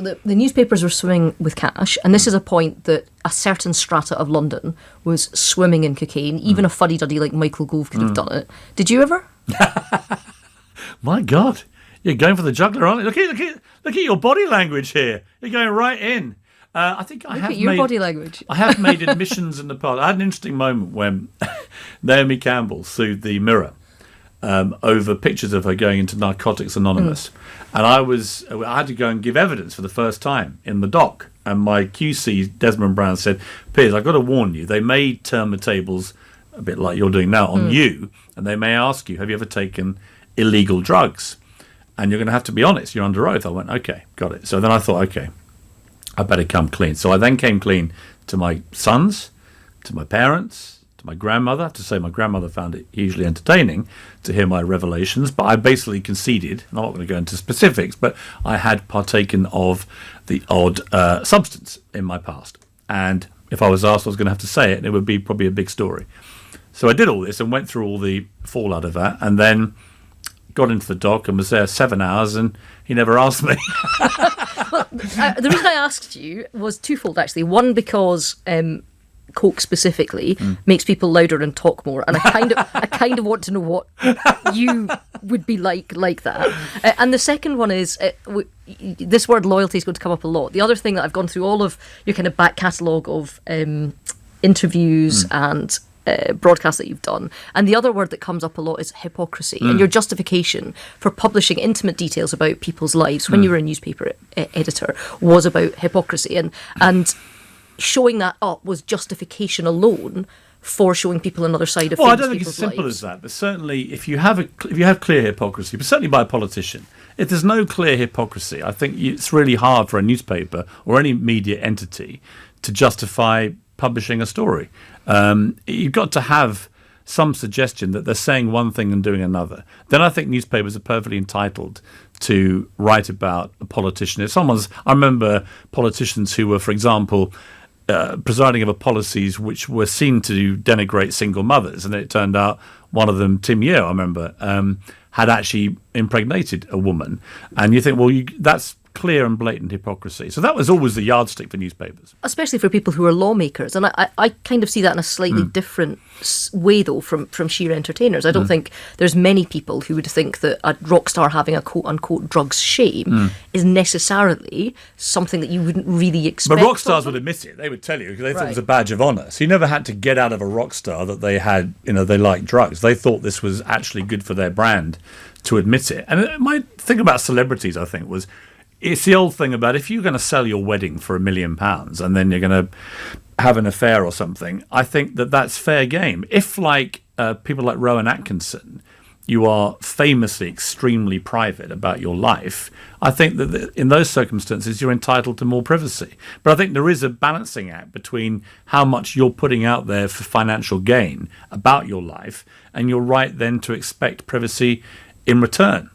The newspapers were swimming with cash, and this is a point that a certain strata of London was swimming in cocaine. Even a fuddy-duddy like Michael Gove could have done it. Did you ever? My God, you're going for the juggler, aren't you? Look at your body language here. You're going right in. I think I have your body language. I have made admissions in the past. I had an interesting moment when Naomi Campbell sued the Mirror over pictures of her going into Narcotics Anonymous. And I had to go and give evidence for the first time in the dock. And my QC, Desmond Brown, said, Piers, I've got to warn you, they may turn the tables a bit like you're doing now on you, and they may ask you, have you ever taken illegal drugs? And you're going to have to be honest. You're under oath. I went, okay, got it. So then I thought, okay, I better come clean. So I then came clean to my sons, to my parents, to my grandmother. I have to say my grandmother found it hugely entertaining to hear my revelations, but I basically conceded, I'm not going to go into specifics, but I had partaken of the odd substance in my past. And if I was asked, I was going to have to say it, and it would be probably a big story. So I did all this and went through all the fallout of that, and then got into the dock and was there 7 hours, and he never asked me. Well, the reason I asked you was twofold, actually. One, because Coke specifically makes people louder and talk more, and I kind of want to know what you would be like that. And the second one is this word loyalty is going to come up a lot. The other thing that I've gone through all of your kind of back catalogue of interviews and broadcasts that you've done, and the other word that comes up a lot is hypocrisy, and your justification for publishing intimate details about people's lives when you were a newspaper editor was about hypocrisy, and showing that up was justification alone for showing people another side of things. Well, I don't think it's as simple as that, but certainly if you have clear hypocrisy, but certainly by a politician, if there's no clear hypocrisy, I think it's really hard for a newspaper or any media entity to justify publishing a story. You've got to have some suggestion that they're saying one thing and doing another. Then I think newspapers are perfectly entitled to write about a politician. I remember politicians who were, for example, presiding over policies which were seen to denigrate single mothers, and it turned out one of them, Tim Yeo, I remember, had actually impregnated a woman. And you think, well, that's clear and blatant hypocrisy. So that was always the yardstick for newspapers. Especially for people who are lawmakers. And I kind of see that in a slightly different way, though, from sheer entertainers. I don't think there's many people who would think that a rock star having a quote-unquote drugs shame is necessarily something that you wouldn't really expect. But rock stars would admit it. They would tell you because they thought it was a badge of honour. So you never had to get out of a rock star that they had, they liked drugs. They thought this was actually good for their brand to admit it. And my thing about celebrities, I think, was it's the old thing about if you're going to sell your wedding for £1 million and then you're going to have an affair or something, I think that's fair game. If, like people like Rowan Atkinson, you are famously extremely private about your life, I think that in those circumstances you're entitled to more privacy. But I think there is a balancing act between how much you're putting out there for financial gain about your life and your right then to expect privacy in return.